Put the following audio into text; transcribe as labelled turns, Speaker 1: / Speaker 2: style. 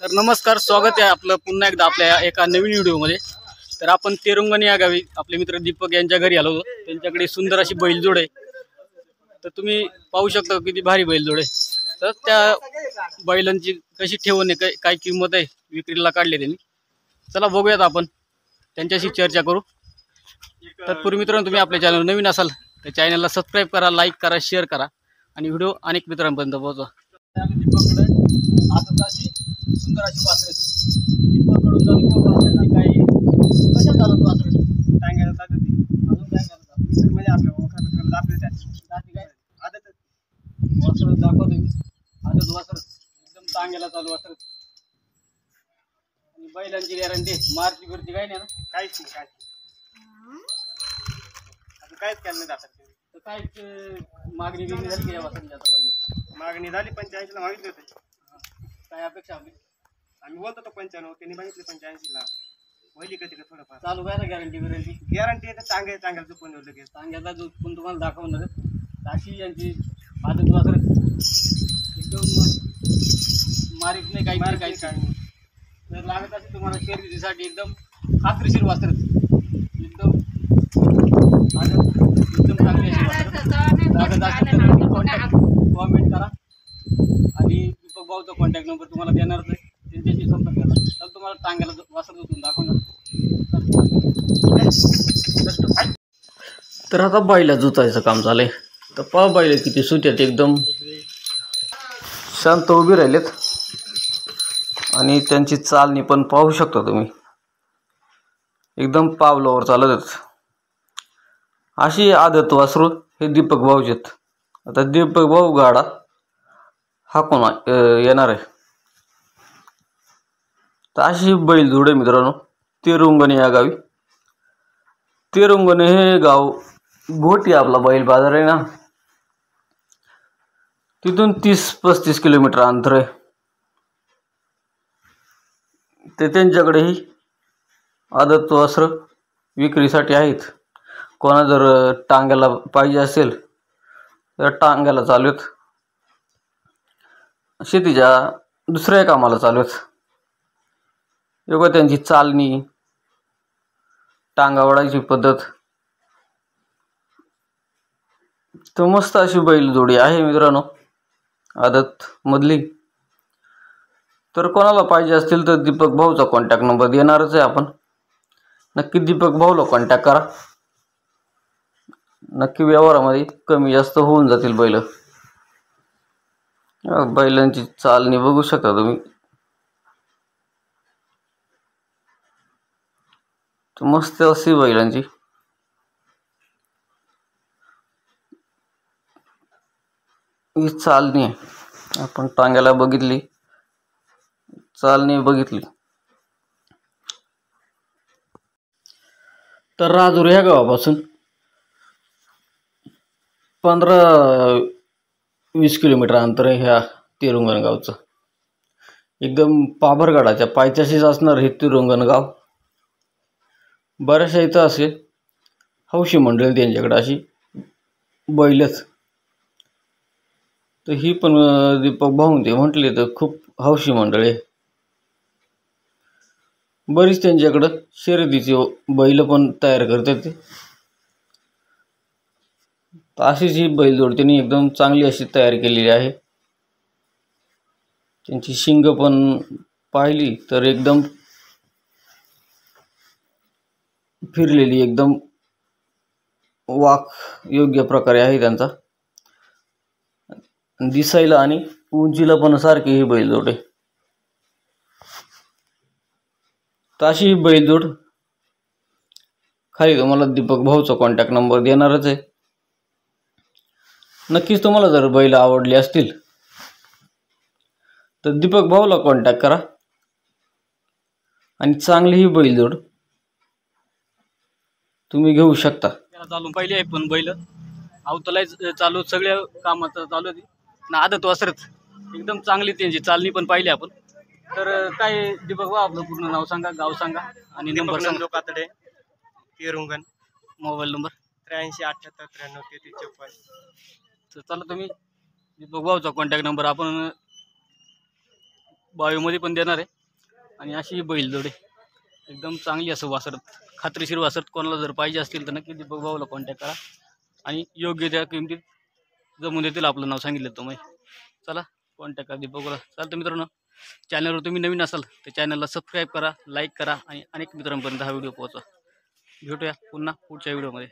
Speaker 1: तर नमस्कार, स्वागत आहे आपलं पुन्हा एकदा आपल्या एका नवीन व्हिडिओमध्ये। तर आपण तेरुंगण या गावी आपले मित्र दीपक यांच्या घरी आलो होतो। त्यांच्याकडे सुंदर अशी बैलजोड आहे। तर तुम्ही पाहू शकता किती भारी बैलजोड आहे। तर त्या बैलांची कशी ठेवून आहे, काय किंमत आहे, विक्रीला काढले त्यांनी। चला बघूयात, आपण त्यांच्याशी चर्चा करू। तत्पूर्वी मित्रांनो, तुम्ही आपल्या चॅनल नवीन असाल तर चॅनलला सबस्क्राईब करा, लाईक करा, शेअर करा आणि व्हिडिओ अनेक मित्रांपर्यंत पोहोचवा। सुंदर अशी वासरे दीपकडून जाऊन घेऊ वासरांची काही कशा चालत वासरे टांग्याला चालत अजून काय करतात म्हणजे आपल्या ओखाला दाखवले जाती काय आदत वासर दाखवतो मी आदत वासर एकदम टांग्याला चालू वासर आणि बैलांची गॅरंटी मारती बिरती काही नाही ना काहीच नाही काय आता काहीच केलं नाही जातात तर काहीच मागणी बिगणी झाली की या वासरांची आता मागणी झाली 85 ला मागितले होते काय अपेक्षा आपली आम्ही बोलतो तो 95 त्यांनी मागितले 85 ला पहिली कधी का थोडंफार चालू काय ना गॅरंटी आहे तर चांगल्या चुकून लगेच चांगल्याला चुकून तुम्हाला दाखवणार अशी यांची आदत वासर एकदम मारीत नाही काही तर लागत असेल तुम्हाला शर्यतीसाठी एकदम खात्रीशीर वासर एकदम आदत एकदम चांगली अशी वासर लागत असेल तर कॉमेंट करा आणि दीपक भाऊचा कॉन्टॅक्ट नंबर तुम्हाला देणारच आहे, त्यांच्याशी संपर्क करा। तर तुम्हाला टांग्याला वासर दुखून दाखवणार। तर आता बैला जुतायचं काम झालंय। तर पहा बैल किती सुट्यात एकदम शांत उभी राहिलेत आणि त्यांची चालणी पण पाहू शकता तुम्ही, एकदम पावलावर चालत आहेत। अशी आदत वासरू हे दीपक भाऊचेत। आता दीपक भाऊ गाडा हा कोण येणार आहे तर अशी बैलजोड आहे मित्रांनो तेरुंगण या गावी। तेरुंगण हे गाव घोटी आपला बैल बाजार आहे ना, तिथून 30-35 किलोमीटर अंतर आहे। ते त्यांच्याकडे ही आदत वासर विक्रीसाठी आहेत। कोणा जर टांग्याला पाहिजे असेल तर टांग्याला चालू आहेत, शेतीच्या दुसऱ्या कामाला चालू आहेत। योगा त्यांची चालणी टांगा वडायची पद्धत तर मस्त अशी बैलजोडी आहे मित्रांनो आदत मधली। तर कोणाला पाहिजे असतील तर दीपक भाऊचा कॉन्टॅक्ट नंबर देणारच आहे आपण। नक्की दीपक भाऊला कॉन्टॅक्ट करा, नक्की व्यवहारामध्ये कमी जास्त होऊन जातील बैल। बैलांची चालणी बघू शकता तुम्ही, मस्त अशी बैलांची ही चालणी आहे। आपण टांग्याला बघितली, चालणी बघितली। तर राजूर ह्या गावापासून 15-20 किलोमीटर अंतर आहे ह्या तेरुंगण गावचं। एकदम पाभरगडाच्या पायथ्याशीच असणार हे तेरुंगण गाव। बऱ्याचशा इथं असे हौशी मंडळी त्यांच्याकडे अशी बैलच। तर ही पण दीपक भाऊ ते म्हटले तर खूप हौशी मंडळी आहे। बरीच त्यांच्याकडं शर्यतीची बैल पण तयार करतात ते। अशीच ही बैलजोड त्यांनी एकदम चांगली अशी तयार केलेली आहे। त्यांची शिंग पण पाहिली तर एकदम फिरलेली, एकदम वाक योग्य प्रकारे आहे त्यांचा दिसायला आणि उंचीला पण सारखी ही बैलजोड आहे। तर अशी ही बैलजोड खाली तुम्हाला दीपक भाऊचा कॉन्टॅक्ट नंबर देणारच आहे। नक्कीच तुम्हाला जर बैल आवडले असतील तर दीपक भाऊला कॉन्टॅक्ट करा आणि चांगली ही बैलजोड तुम्ही घेऊ शकता। चालून पाहिली आहे पण बैल अवतलाय चालू सगळ्या कामाचं चालू आहे ना, आदत वासरच एकदम चांगली त्यांची चालणी पण पाहिली आपण। तर काय दीपक भाऊ आपलं पूर्ण नाव सांगा, गाव सांगा आणि नंबर सांगा।
Speaker 2: कातडे तेरुंगण,
Speaker 1: मोबाईल नंबर
Speaker 2: 8378933354।
Speaker 1: तर चला तुम्ही दीपक भाऊचा कॉन्टॅक्ट नंबर आपण
Speaker 3: 22मध्ये पण देणार आहे. आणि अशी बैलजोडे एकदम चांगली असं वासरत, खात्रीशीर वासरत कोणाला जर पाहिजे असतील तर नक्की दीपक भाऊला कॉन्टॅक्ट करा आणि योग्य त्या किमतीत जमून देतील. आपलं नाव सांगितलं तुम्ही, चला कॉन्टॅक्ट करा दीपक भाऊला. चालतं मित्रांनो, चॅनलवर तुम्ही नवीन असाल तर चॅनलला सबस्क्राईब करा, लाईक करा आणि अनेक मित्रांपर्यंत हा व्हिडिओ पोहोचवा. भेटूया पुन्हा पुढच्या व्हिडिओमध्ये.